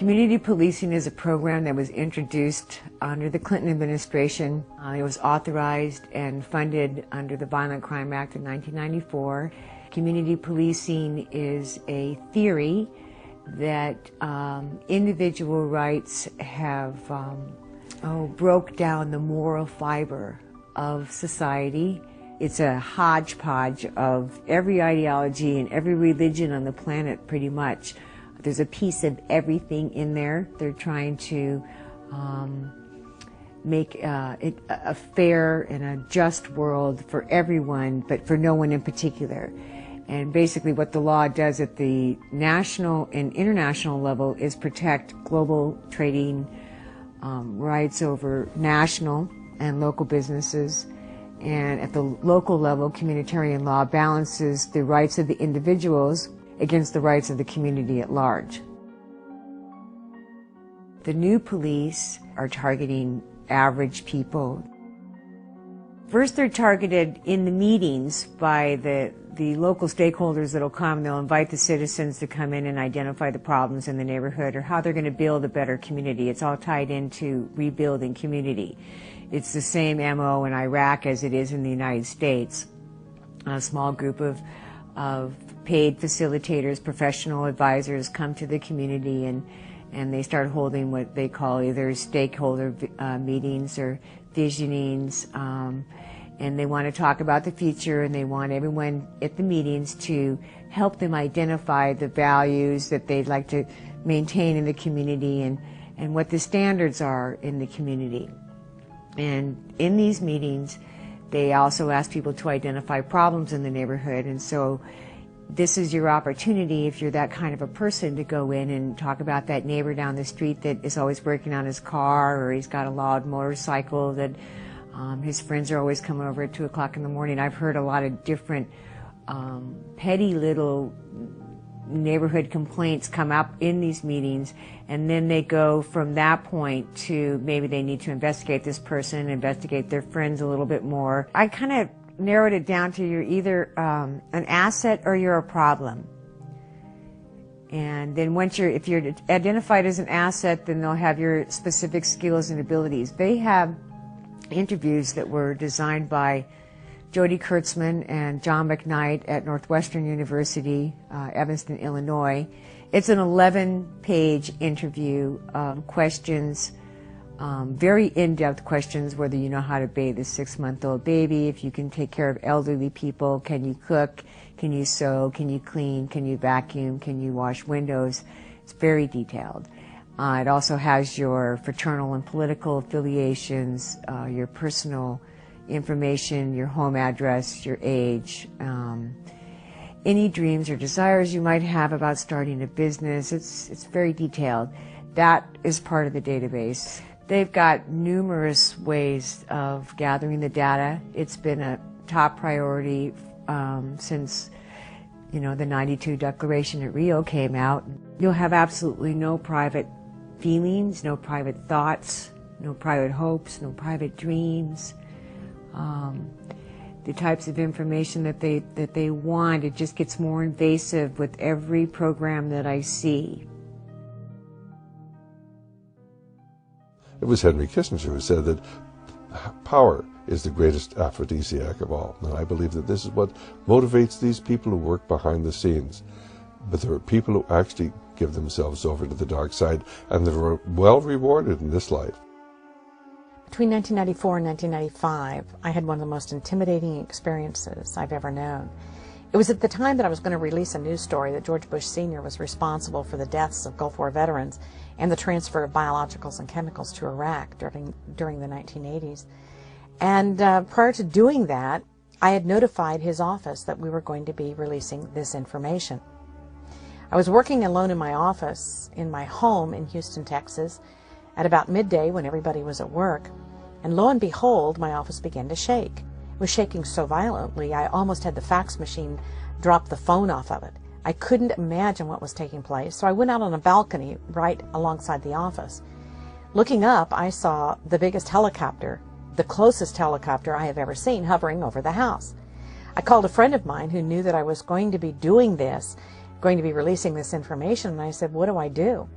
Community policing is a program that was introduced under the Clinton administration. It was authorized and funded under the Violent Crime Act of 1994. Community policing is a theory that individual rights have broke down the moral fiber of society. It's a hodgepodge of every ideology and every religion on the planet, pretty much. There's a piece of everything in there. They're trying to make it a fair and a just world for everyone, but for no one in particular. And basically what the law does at the national and international level is protect global trading rights over national and local businesses. And at the local level, communitarian law balances the rights of the individuals against the rights of the community at large. The new police are targeting average people. First, they're targeted in the meetings by the local stakeholders that'll come. They'll invite the citizens to come in and identify the problems in the neighborhood or how they're going to build a better community. It's all tied into rebuilding community. It's the same MO in Iraq as it is in the United States. A small group of paid facilitators, professional advisors come to the community and they start holding what they call either stakeholder meetings or visionings. And they want to talk about the future, and they want everyone at the meetings to help them identify the values that they'd like to maintain in the community and what the standards are in the community. And in these meetings, they also ask people to identify problems in the neighborhood. And so this is your opportunity, if you're that kind of a person, to go in and talk about that neighbor down the street that is always working on his car, or he's got a loud motorcycle that his friends are always coming over at 2 o'clock in the morning. I've heard a lot of different petty little neighborhood complaints come up in these meetings, and then they go from that point to maybe they need to investigate this person, investigate their friends a little bit more. I kind of narrowed it down to you're either an asset or you're a problem. And then if you're identified as an asset, then they'll have your specific skills and abilities. They have interviews that were designed by Jody Kurtzman and John McKnight at Northwestern University, Evanston, Illinois. It's an 11-page interview of questions, very in-depth questions, whether you know how to bathe a 6-month-old baby, if you can take care of elderly people, can you cook, can you sew, can you clean, can you vacuum, can you wash windows. It's very detailed. It also has your fraternal and political affiliations, your personal information, your home address, your age, any dreams or desires you might have about starting a business. It's very detailed. That is part of the database. They've got numerous ways of gathering the data. It's been a top priority since the 92 Declaration at Rio came out. You'll have absolutely no private feelings, no private thoughts, no private hopes, no private dreams. The types of information that they want, it just gets more invasive with every program that I see. It was Henry Kissinger who said that power is the greatest aphrodisiac of all. And I believe that this is what motivates these people who work behind the scenes. But there are people who actually give themselves over to the dark side, and they're well rewarded in this life. Between 1994 and 1995, I had one of the most intimidating experiences I've ever known. It was at the time that I was going to release a news story that George Bush Sr. was responsible for the deaths of Gulf War veterans and the transfer of biologicals and chemicals to Iraq during the 1980s. And prior to doing that, I had notified his office that we were going to be releasing this information. I was working alone in my office in my home in Houston, Texas, at about midday when everybody was at work, and lo and behold, my office began to shake. It was shaking so violently I almost had the fax machine drop the phone off of it. I couldn't imagine what was taking place, so I went out on a balcony right alongside the office. Looking up, I saw the biggest helicopter, the closest helicopter I have ever seen, hovering over the house. I called a friend of mine who knew that I was going to be doing this, going to be releasing this information, and I said, "What do I do?"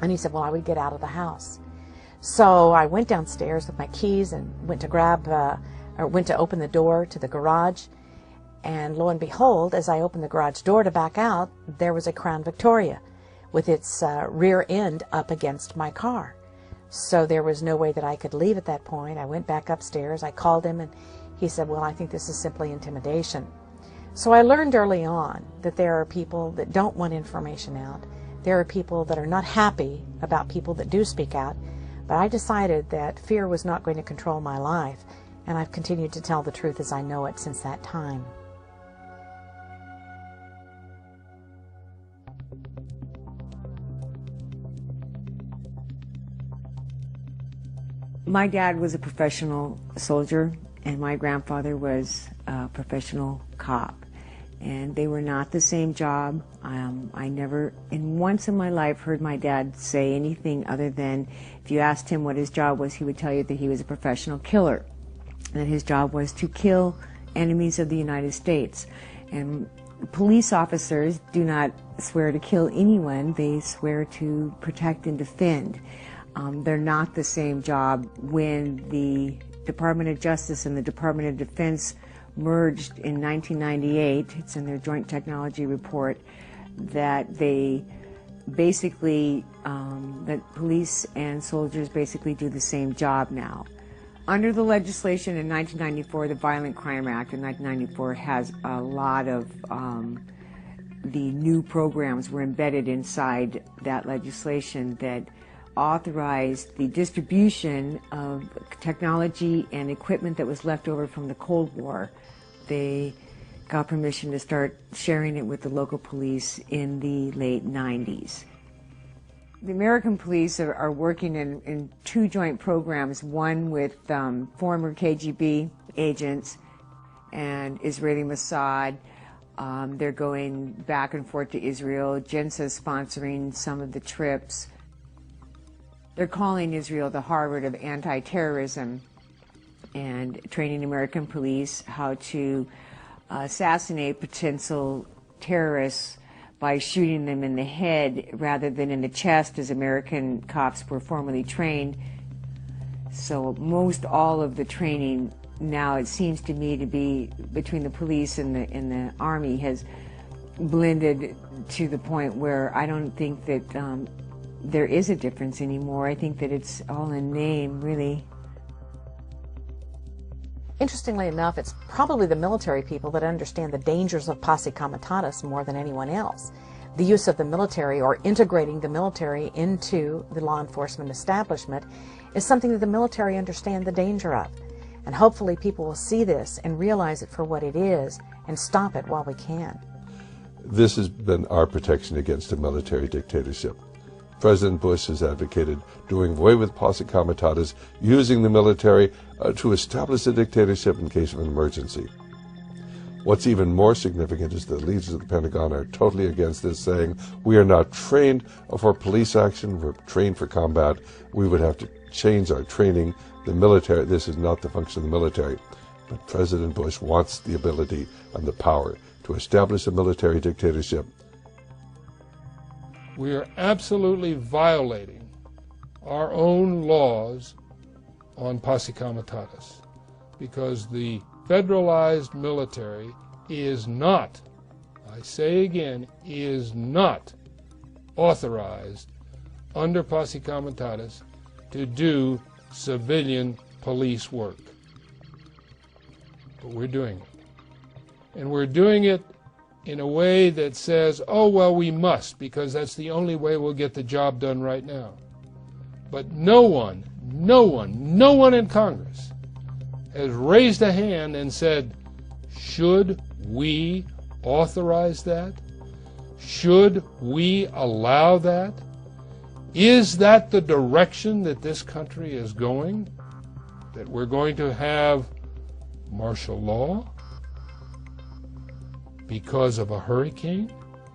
And he said, well, I would get out of the house. So I went downstairs with my keys and went to open the door to the garage. And lo and behold, as I opened the garage door to back out, there was a Crown Victoria with its rear end up against my car. So there was no way that I could leave at that point. I went back upstairs. I called him, and he said, well, I think this is simply intimidation. So I learned early on that there are people that don't want information out. There are people that are not happy about people that do speak out. But I decided that fear was not going to control my life, and I've continued to tell the truth as I know it since that time. My dad was a professional soldier, and my grandfather was a professional cop. And they were not the same job. I never, once in my life, heard my dad say anything other than, if you asked him what his job was, he would tell you that he was a professional killer, and that his job was to kill enemies of the United States. And police officers do not swear to kill anyone, they swear to protect and defend. They're not the same job. When the Department of Justice and the Department of Defense merged in 1998, it's in their joint technology report, that they basically, that police and soldiers basically do the same job now. Under the legislation in 1994, the Violent Crime Act in 1994 has a lot of the new programs were embedded inside that legislation that authorized the distribution of technology and equipment that was left over from the Cold War. They got permission to start sharing it with the local police in the late 90s. The American police are working in two joint programs, one with former KGB agents and Israeli Mossad. They're going back and forth to Israel. JINSA's sponsoring some of the trips. They're calling Israel the Harvard of anti-terrorism and training American police how to assassinate potential terrorists by shooting them in the head rather than in the chest, as American cops were formerly trained. So most all of the training now, it seems to me, to be between the police and the Army has blended to the point where I don't think that there is a difference anymore. I think that it's all in name, really. Interestingly enough, it's probably the military people that understand the dangers of posse comitatus more than anyone else. The use of the military, or integrating the military into the law enforcement establishment, is something that the military understand the danger of. And hopefully people will see this and realize it for what it is and stop it while we can. This has been our protection against a military dictatorship. President Bush has advocated doing away with posse comitatus, using the military to establish a dictatorship in case of an emergency. What's even more significant is the leaders of the Pentagon are totally against this, saying, we are not trained for police action, we're trained for combat. We would have to change our training. The military, this is not the function of the military. But President Bush wants the ability and the power to establish a military dictatorship. We are absolutely violating our own laws on posse comitatus, because the federalized military is not, I say again, is not authorized under posse comitatus to do civilian police work. But we're doing it. And we're doing it in a way that says, oh, well, we must, because that's the only way we'll get the job done right now. But no one in Congress has raised a hand and said, should we authorize that? Should we allow that? Is that the direction that this country is going? That we're going to have martial law because of a hurricane?